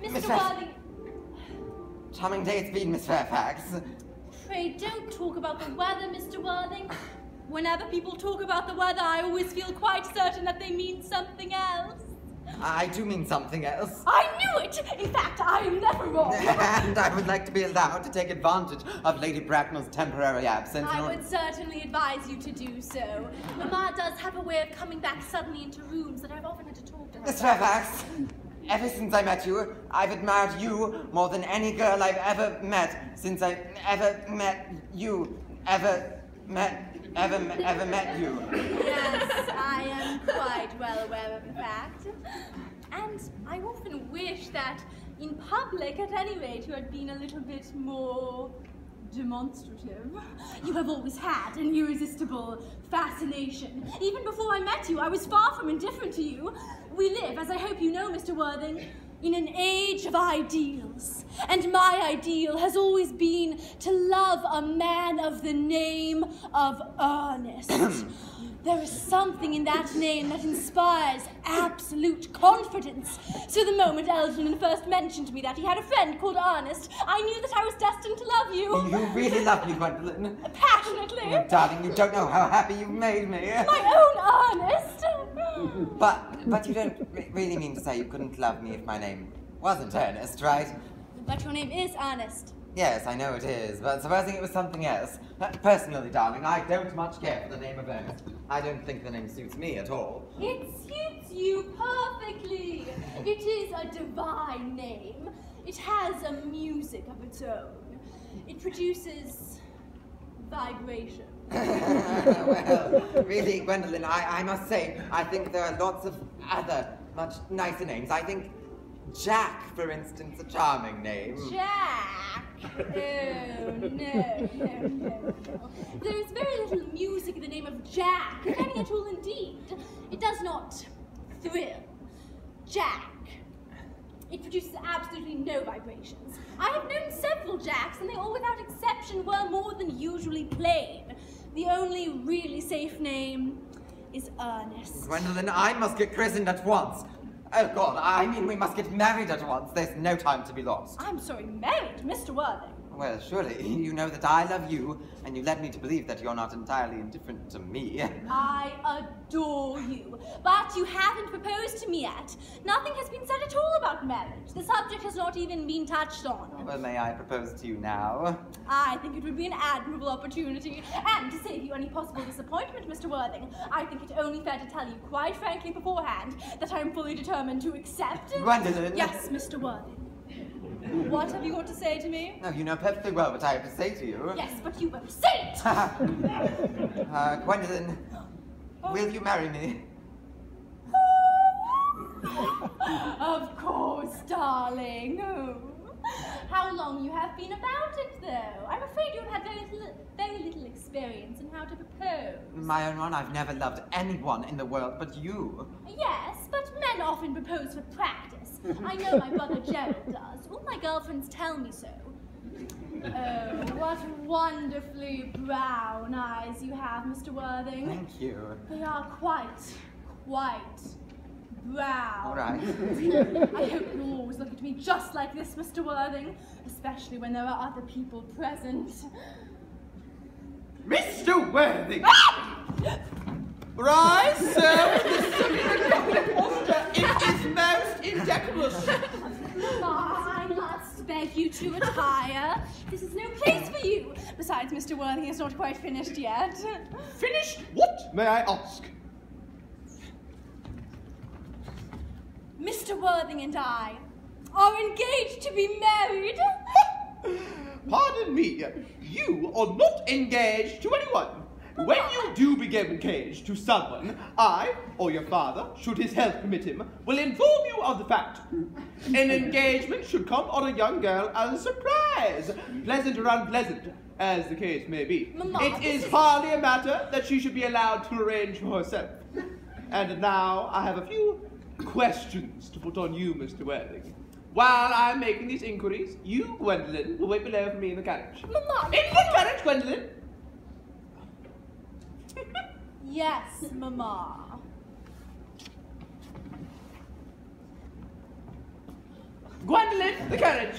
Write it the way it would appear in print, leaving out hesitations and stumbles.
Mr. Worthing. Charming day it's been, Miss Fairfax. Pray don't talk about the weather, Mr. Worthing. Whenever people talk about the weather, I always feel quite certain that they mean something else. I do mean something else. I knew it! In fact, I am never wrong. And I would like to be allowed to take advantage of Lady Bracknell's temporary absence. I would certainly advise you to do so. Mamma does have a way of coming back suddenly into rooms that I've often had to talk to her. Miss Fairfax, ever since I met you, I've admired you more than any girl I've ever met since I ever met you. Ever met you. Yes, I am quite well aware of the fact. And I often wish that in public, at any rate, you had been a little bit more demonstrative. You have always had an irresistible fascination. Even before I met you, I was far from indifferent to you. We live, as I hope you know, Mr. Worthing, in an age of ideals. And my ideal has always been to love a man of the name of Earnest. There is something in that name that inspires absolute confidence. So the moment Algernon first mentioned to me that he had a friend called Earnest, I knew that I was destined to love you. You really love me, Gwendolyn. Passionately. Oh, darling, you don't know how happy you've made me. My own Earnest. But you don't really mean to say you couldn't love me if my name wasn't Earnest, right? But your name is Earnest. Yes, I know it is, but supposing it was something else. Personally, darling, I don't much care for the name of Earnest. I don't think the name suits me at all. It suits you perfectly. It is a divine name. It has a music of its own. It produces vibration. Well, really, Gwendolyn, I must say, I think there are lots of other much nicer names. I think Jack, for instance, a charming name. Jack? Oh, no. There is very little music in the name of Jack, if any at all indeed. It does not thrill. Jack. It produces absolutely no vibrations. I have known several Jacks, and they all without exception were more than usually plain. The only really safe name is Earnest. Gwendolyn, I must get christened at once. Oh, God, I mean we must get married at once. There's no time to be lost. I'm sorry, married, Mr. Worthing. Well, surely you know that I love you, and you led me to believe that you're not entirely indifferent to me. I adore you, but you haven't proposed to me yet. Nothing has been said at all about marriage. The subject has not even been touched on. Well, may I propose to you now? I think it would be an admirable opportunity. And to save you any possible disappointment, Mr. Worthing, I think it only fair to tell you quite frankly beforehand that I am fully determined to accept. Gwendolyn! Yes, Mr. Worthing. What have you got to say to me? No, you know perfectly well what I have to say to you. Yes, but you won't say it! Gwendolyn, will you marry me? Of course, darling. Oh. How long you have been about it, though? I'm afraid you have had very little experience in how to propose. My own one, I've never loved anyone in the world but you. Yes, but men often propose for practice. I know my brother Gerald does. All my girlfriends tell me so. Oh, what wonderfully brown eyes you have, Mr. Worthing. Thank you. They are quite brown. All right. I hope you'll always look at me just like this, Mr. Worthing, especially when there are other people present. Mr. Worthing! Rise, sir, it is most indecorous. I must beg you to retire. This is no place for you. Besides, Mr. Worthing is not quite finished yet. Finished what, may I ask? Mr. Worthing and I are engaged to be married. Pardon me, you are not engaged to anyone. When you do become engaged to someone, I, or your father, should his health permit him, will inform you of the fact. An engagement should come on a young girl as a surprise, pleasant or unpleasant, as the case may be. Mama, it is hardly a matter that she should be allowed to arrange for herself. And now I have a few questions to put on you, Mr. Worthing. While I'm making these inquiries, you, Gwendolyn, will wait below for me in the carriage. Mama! In the carriage, Gwendolyn! Yes, Mamma. Gwendolyn, the carriage!